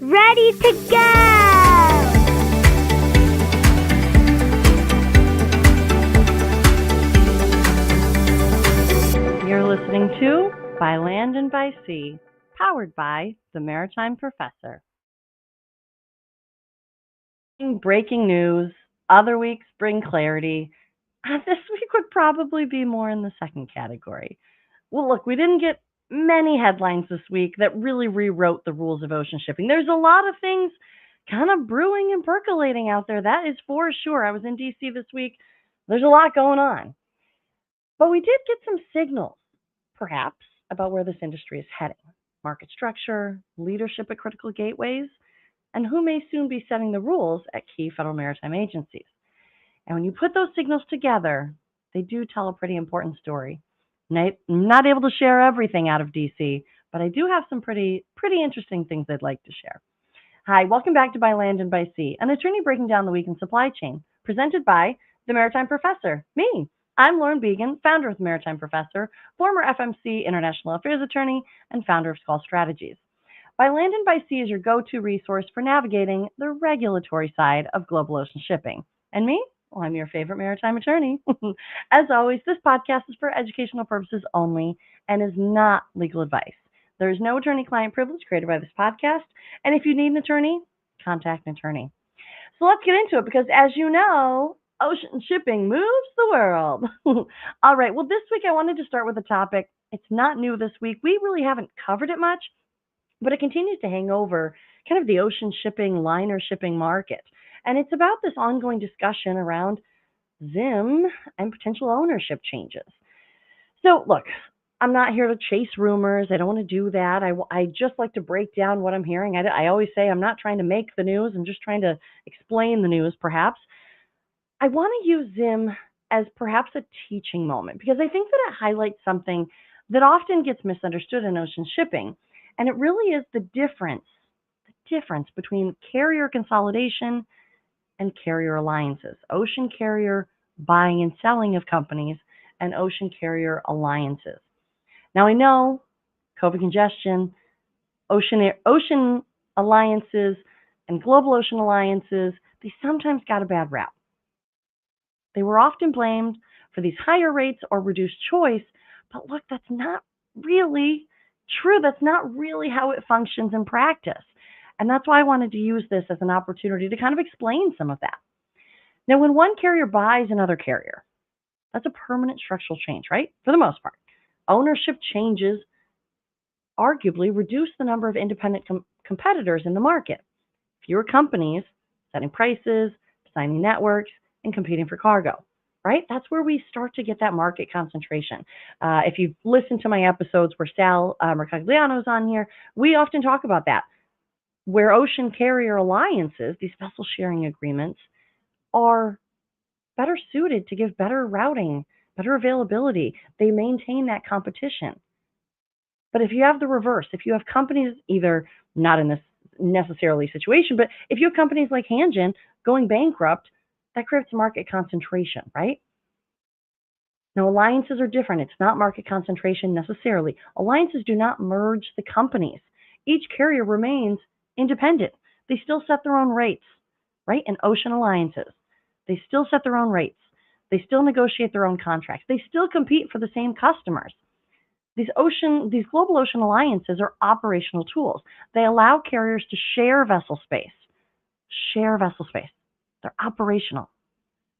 ready to go! You're listening to By Land and by Sea, powered by the Maritime Professor. Breaking news, other weeks bring clarity. This week would probably be more in the second category. Well, look, we didn't get many headlines this week that really rewrote the rules of ocean shipping. There's a lot of things kind of brewing and percolating out there, that is for sure. I was in DC this week. There's a lot going on. But we did get some signals, perhaps, about where this industry is heading. Market structure, leadership at critical gateways, and who may soon be setting the rules at key federal maritime agencies. And when you put those signals together, they do tell a pretty important story. I'm not able to share everything out of DC, but I do have some pretty interesting things I'd like to share. Hi, welcome back to By Land and by Sea, an attorney breaking down the week in supply chain, presented by the Maritime Professor, me. I'm Lauren Began, founder of the Maritime Professor, former FMC International Affairs attorney, and founder of Skull Strategies. By Land and by Sea is your go-to resource for navigating the regulatory side of global ocean shipping. And me? Well, I'm your favorite maritime attorney. As always, this podcast is for educational purposes only and is not legal advice. There is no attorney-client privilege created by this podcast, and if you need an attorney, contact an attorney. So let's get into it because, as you know, ocean shipping moves the world. All right, well, this week I wanted to start with a topic. It's not new this week. We really haven't covered it much, but it continues to hang over kind of the ocean shipping, liner shipping market. And it's about this ongoing discussion around ZIM and potential ownership changes. So look, I'm not here to chase rumors. I don't want to do that. I just like to break down what I'm hearing. I always say I'm not trying to make the news. I'm just trying to explain the news, perhaps. I want to use ZIM as perhaps a teaching moment because I think that it highlights something that often gets misunderstood in ocean shipping. And it really is the difference between carrier consolidation and carrier alliances, ocean carrier buying and selling of companies, and ocean carrier alliances. Now, I know COVID congestion, ocean alliances, and global ocean alliances, they sometimes got a bad rap. They were often blamed for these higher rates or reduced choice, but look, that's not really true. That's not really how it functions in practice. And that's why I wanted to use this as an opportunity to kind of explain some of that. Now, when one carrier buys another carrier, that's a permanent structural change, right? For the most part. Ownership changes arguably reduce the number of independent competitors in the market. Fewer companies setting prices, designing networks, and competing for cargo, right? That's where we start to get that market concentration. If you've listened to my episodes where Sal Mercagliano is on here, we often talk about that, where ocean carrier alliances, these vessel sharing agreements, are better suited to give better routing, better availability. They maintain that competition. But if you have the reverse, if you have companies either not in this necessarily situation, but if you have companies like Hanjin going bankrupt, that creates market concentration, right? Now, alliances are different. It's not market concentration necessarily. Alliances do not merge the companies. Each carrier remains independent. They still set their own rates, right? In ocean alliances, they still set their own rates. They still negotiate their own contracts. They still compete for the same customers. These global ocean alliances are operational tools. They allow carriers to share vessel space. They're operational.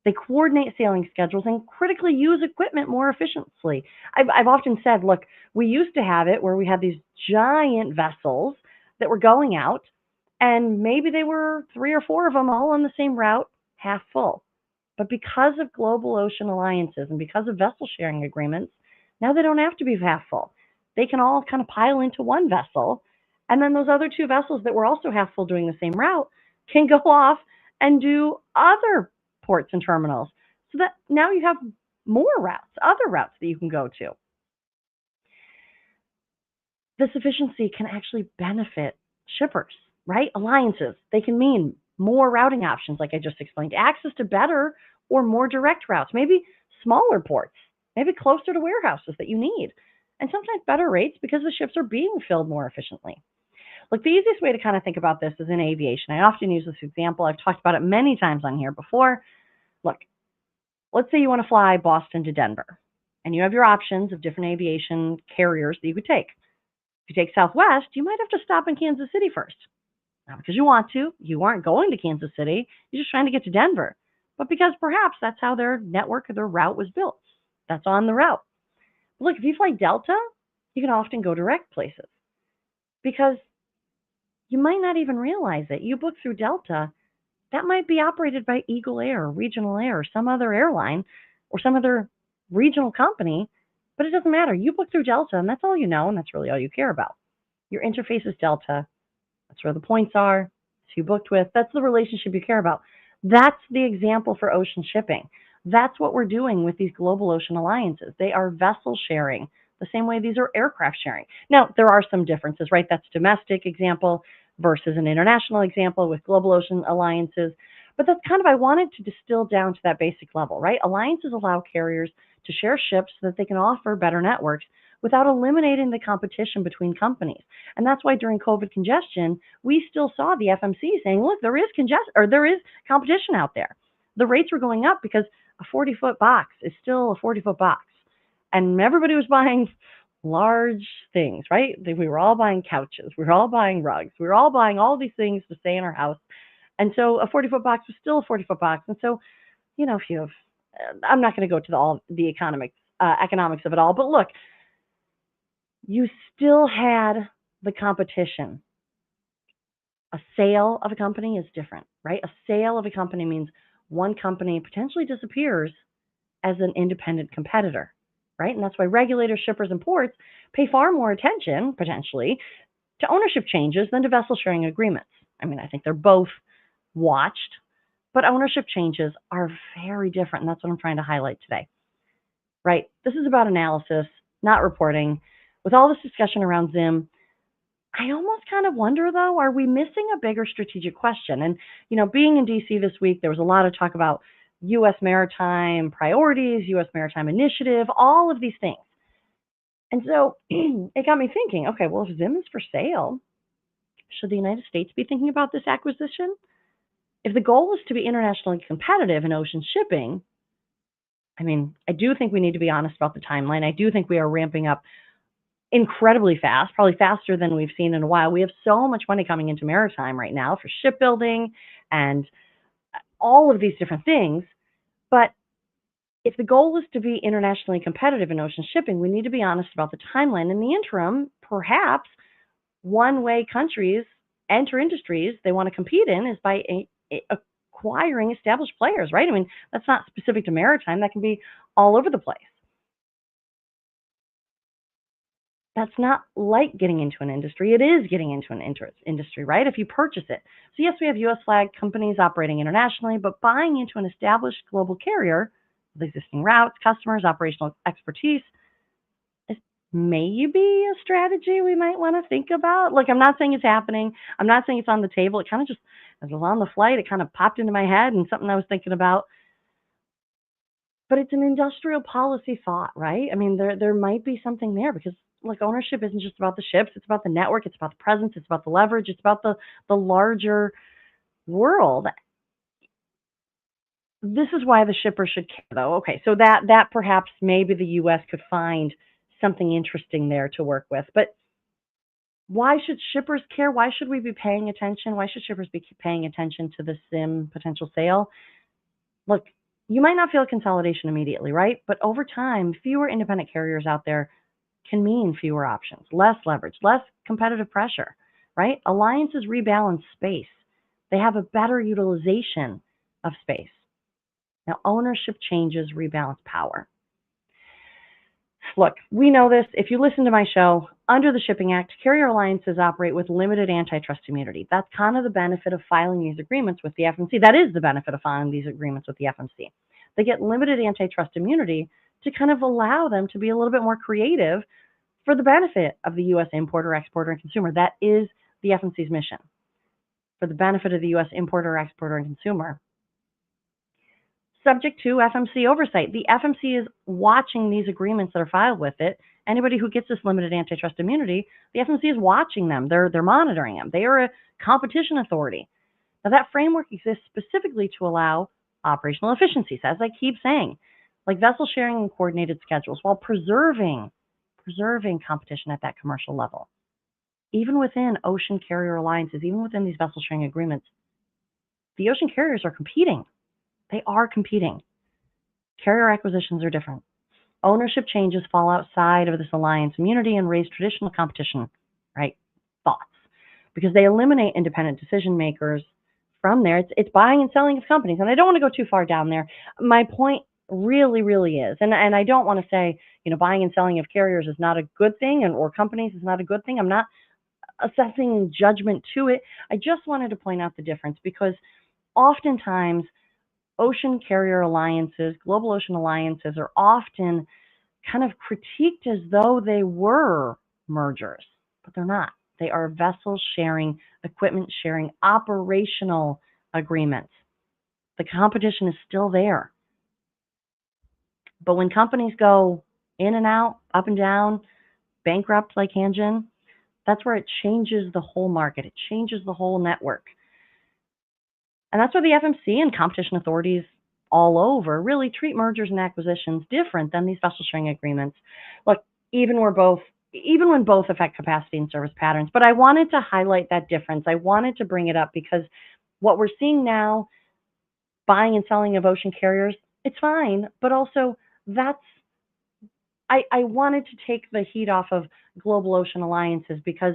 They coordinate sailing schedules and critically use equipment more efficiently. I've often said, look, we used to have it where we had these giant vessels that were going out, and maybe they were 3 or 4 of them all on the same route, half full. But because of global ocean alliances and because of vessel sharing agreements, now they don't have to be half full. They can all kind of pile into one vessel, and then those other 2 vessels that were also half full doing the same route can go off and do other ports and terminals, so that now you have more routes, other routes that you can go to. This efficiency can actually benefit shippers, right? Alliances, they can mean more routing options, like I just explained, access to better or more direct routes, maybe smaller ports, maybe closer to warehouses that you need, and sometimes better rates because the ships are being filled more efficiently. Look, the easiest way to kind of think about this is in aviation. I often use this example. I've talked about it many times on here before. Look, let's say you want to fly Boston to Denver, and you have your options of different aviation carriers that you could take. If you take Southwest, you might have to stop in Kansas City first. Not because you want to, you aren't going to Kansas City, you're just trying to get to Denver. But because perhaps that's how their network or their route was built. That's on the route. Look, if you fly Delta, you can often go direct places because you might not even realize it. You book through Delta, that might be operated by Eagle Air, Regional Air, or some other airline or some other regional company, but it doesn't matter. You book through Delta, and that's all you know, and that's really all you care about. Your interface is Delta. That's where the points are. Who you booked with. That's the relationship you care about. That's the example for ocean shipping. That's what we're doing with these global ocean alliances. They are vessel sharing the same way these are aircraft sharing. Now, there are some differences, right? That's domestic example versus an international example with global ocean alliances. But that's kind of, I wanted to distill down to that basic level, right? Alliances allow carriers to share ships so that they can offer better networks without eliminating the competition between companies. And that's why during COVID congestion, we still saw the FMC saying, look, there is competition out there. The rates were going up because a 40-foot box is still a 40-foot box. And everybody was buying large things, right? We were all buying couches. We were all buying rugs. We were all buying all these things to stay in our house. And so a 40-foot box was still a 40-foot box. And so, if you have, I'm not going to go to all the economics of it all, but look, you still had the competition. A sale of a company is different, right? A sale of a company means one company potentially disappears as an independent competitor, right? And that's why regulators, shippers, and ports pay far more attention, potentially, to ownership changes than to vessel sharing agreements. I mean, I think they're both watched, but ownership changes are very different, and that's what I'm trying to highlight today, right? This is about analysis, not reporting. With all this discussion around ZIM, I almost kind of wonder, though, are we missing a bigger strategic question? And, being in D.C. this week, there was a lot of talk about U.S. maritime priorities, U.S. maritime initiative, all of these things. And so it got me thinking, okay, well, if ZIM is for sale, should the United States be thinking about this acquisition? If the goal is to be internationally competitive in ocean shipping, I mean, I do think we need to be honest about the timeline. I do think we are ramping up incredibly fast, probably faster than we've seen in a while. We have so much money coming into maritime right now for shipbuilding and all of these different things. But if the goal is to be internationally competitive in ocean shipping, we need to be honest about the timeline. In the interim, perhaps one way countries enter industries they want to compete in is by acquiring established players, right? I mean, that's not specific to maritime. That can be all over the place. That's not like getting into an industry. It is getting into an industry, right? If you purchase it. So yes, we have U.S. flag companies operating internationally, but buying into an established global carrier with existing routes, customers, operational expertise is maybe a strategy we might want to think about. Look, I'm not saying it's happening. I'm not saying it's on the table. It kind of just, as I was on the flight, it kind of popped into my head and something I was thinking about. But it's an industrial policy thought, right? I mean, there might be something there because, look, ownership isn't just about the ships. It's about the network. It's about the presence. It's about the leverage. It's about the larger world. This is why the shipper should care, though. Okay, so that perhaps maybe the U.S. could find something interesting there to work with. But why should shippers care? Why should we be paying attention? Why should shippers be paying attention to the ZIM potential sale? Look, you might not feel consolidation immediately, right? But over time, fewer independent carriers out there can mean fewer options, less leverage, less competitive pressure, right? Alliances rebalance space. They have a better utilization of space. Now, ownership changes rebalance power. Look, we know this. If you listen to my show, under the Shipping Act, carrier alliances operate with limited antitrust immunity. That's kind of the benefit of filing these agreements with the FMC. That is the benefit of filing these agreements with the FMC. They get limited antitrust immunity to kind of allow them to be a little bit more creative for the benefit of the U.S. importer, exporter, and consumer. That is the FMC's mission, for the benefit of the U.S. importer, exporter, and consumer. subject to FMC oversight. The FMC is watching these agreements that are filed with it. Anybody who gets this limited antitrust immunity, the FMC is watching them. They're monitoring them. They are a competition authority. Now, that framework exists specifically to allow operational efficiencies, as I keep saying, like vessel sharing and coordinated schedules, while preserving competition at that commercial level. Even within ocean carrier alliances, even within these vessel sharing agreements, the ocean carriers are competing. They are competing. Carrier acquisitions are different. Ownership changes fall outside of this alliance immunity and raise traditional competition, right? Thoughts. Because they eliminate independent decision makers from there. It's buying and selling of companies. And I don't want to go too far down there. My point really is, and I don't want to say, buying and selling of carriers is not a good thing or companies is not a good thing. I'm not assessing judgment to it. I just wanted to point out the difference because oftentimes ocean carrier alliances, global ocean alliances are often kind of critiqued as though they were mergers, but they're not. They are vessel sharing, equipment sharing, operational agreements. The competition is still there. But when companies go in and out, up and down, bankrupt like Hanjin, that's where it changes the whole market. It changes the whole network. And that's why the FMC and competition authorities all over really treat mergers and acquisitions different than these vessel sharing agreements. Look, even when both affect capacity and service patterns. But I wanted to highlight that difference. I wanted to bring it up because what we're seeing now, buying and selling of ocean carriers, it's fine, but also I wanted to take the heat off of global ocean alliances because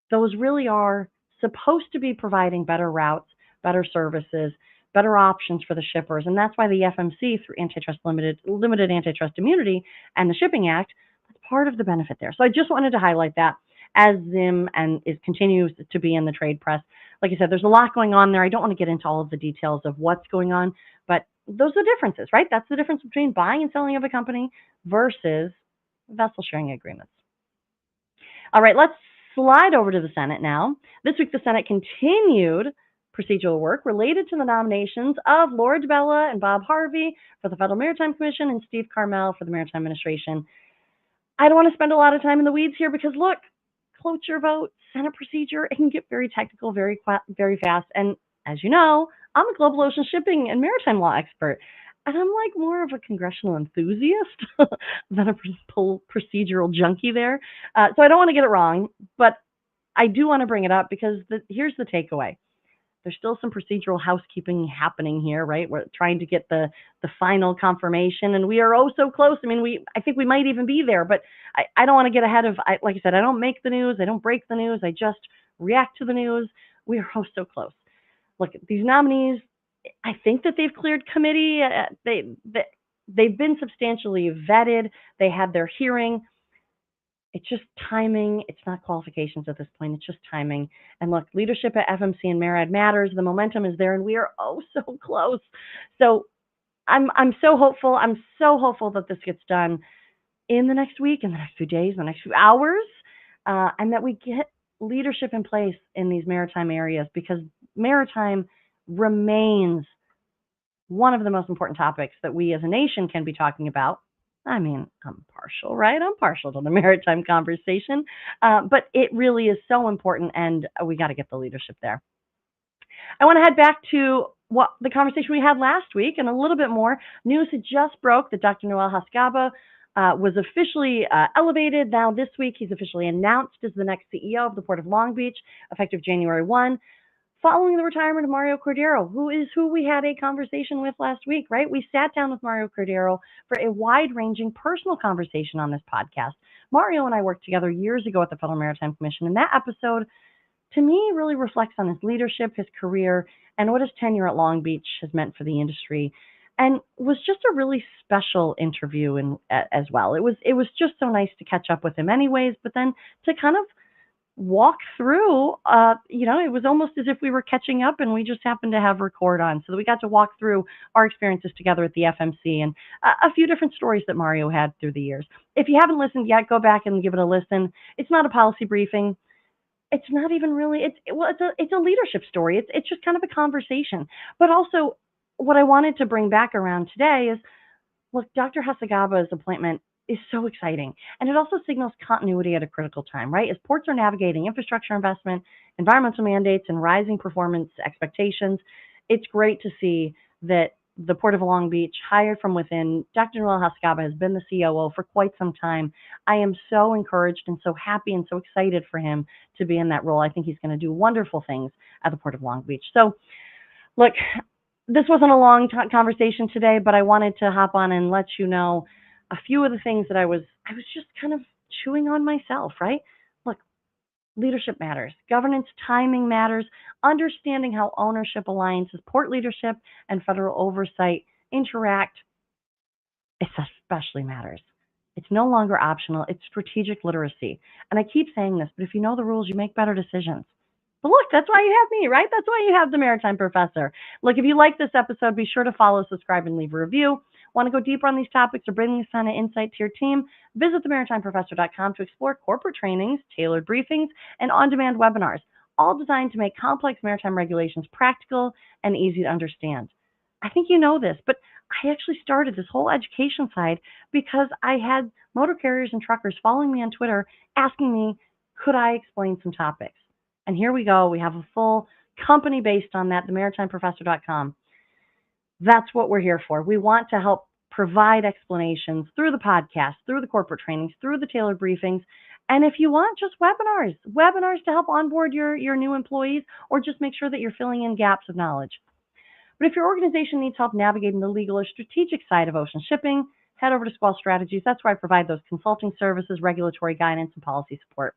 those really are supposed to be providing better routes, better services, better options for the shippers. And that's why the FMC, through limited antitrust immunity and the Shipping Act, that's part of the benefit there. So I just wanted to highlight that as ZIM and it continues to be in the trade press. Like I said, there's a lot going on there. I don't want to get into all of the details of what's going on, but those are the differences, right? That's the difference between buying and selling of a company versus vessel sharing agreements. All right, let's slide over to the Senate now. This week, the Senate continued procedural work related to the nominations of Laura DiBella and Bob Harvey for the Federal Maritime Commission and Steve Carmel for the Maritime Administration. I don't want to spend a lot of time in the weeds here because, look, cloture vote, Senate procedure, it can get very technical, very fast. And as you know, I'm a global ocean shipping and maritime law expert. And I'm like more of a congressional enthusiast than a procedural junkie there. So I don't want to get it wrong, but I do want to bring it up because here's the takeaway. There's still some procedural housekeeping happening here, right? We're trying to get the final confirmation, and we are oh so close. I mean, I think we might even be there, but I don't want to get ahead of, like I said, I don't make the news, I don't break the news, I just react to the news. We are oh so close. Look, these nominees, I think that they've cleared committee. They've been substantially vetted. They had their hearing. It's just timing. It's not qualifications at this point. It's just timing. And look, leadership at FMC and MARAD matters. The momentum is there, and we are oh so close. So I'm so hopeful. I'm so hopeful that this gets done in the next week, in the next few days, in the next few hours, and that we get leadership in place in these maritime areas because maritime remains one of the most important topics that we as a nation can be talking about. I mean, I'm partial, right? I'm partial to the maritime conversation, but it really is so important, and we got to get the leadership there. I want to head back to what the conversation we had last week and a little bit more. News had just broke that Dr. Noel Hacegaba was officially elevated. Now this week, he's officially announced as the next CEO of the Port of Long Beach, effective January 1. Following the retirement of Mario Cordero, who we had a conversation with last week, right? We sat down with Mario Cordero for a wide-ranging personal conversation on this podcast. Mario and I worked together years ago at the Federal Maritime Commission, and that episode, to me, really reflects on his leadership, his career, and what his tenure at Long Beach has meant for the industry, and was just a really special interview as well. It was just so nice to catch up with him anyways, but then to kind of walk through, it was almost as if we were catching up and we just happened to have record on, so that we got to walk through our experiences together at the FMC and a few different stories that Mario had through the years. If you haven't listened yet, go back and give it a listen. It's not a policy briefing. It's not even really, it's a leadership story. It's just kind of a conversation, but also what I wanted to bring back around today is, look, Dr. Hacegabba's appointment is so exciting. And it also signals continuity at a critical time, right? As ports are navigating infrastructure investment, environmental mandates, and rising performance expectations, it's great to see that the Port of Long Beach, hired from within, Dr. Noel Hacegaba has been the COO for quite some time. I am so encouraged and so happy and so excited for him to be in that role. I think he's going to do wonderful things at the Port of Long Beach. So, look, this wasn't a long conversation today, but I wanted to hop on and let you know a few of the things that I was just kind of chewing on myself, right? Look, leadership matters. Governance timing matters. Understanding how ownership alliances, port leadership, and federal oversight interact especially matters. It's no longer optional. It's strategic literacy. And I keep saying this, but if you know the rules, you make better decisions. But look, that's why you have me, right? That's why you have the Maritime Professor. Look, if you like this episode, be sure to follow, subscribe, and leave a review. Want to go deeper on these topics or bring this kind of insight to your team? Visit themaritimeprofessor.com to explore corporate trainings, tailored briefings, and on-demand webinars, all designed to make complex maritime regulations practical and easy to understand. I think you know this, but I actually started this whole education side because I had motor carriers and truckers following me on Twitter asking me, could I explain some topics? And here we go. We have a full company based on that, themaritimeprofessor.com. That's what we're here for. We want to help provide explanations through the podcast, through the corporate trainings, through the tailored briefings. And if you want, just webinars to help onboard your new employees or just make sure that you're filling in gaps of knowledge. But if your organization needs help navigating the legal or strategic side of ocean shipping, head over to Squall Strategies. That's where I provide those consulting services, regulatory guidance, and policy support.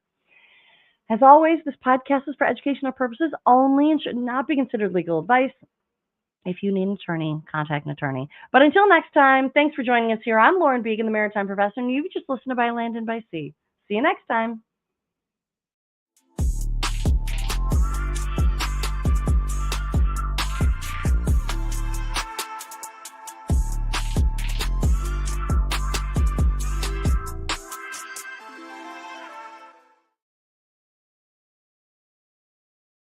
As always, this podcast is for educational purposes only and should not be considered legal advice. If you need an attorney, contact an attorney. But until next time, thanks for joining us here. I'm Lauren Beegan, the Maritime Professor, and you just listen to By Land and By Sea. See you next time.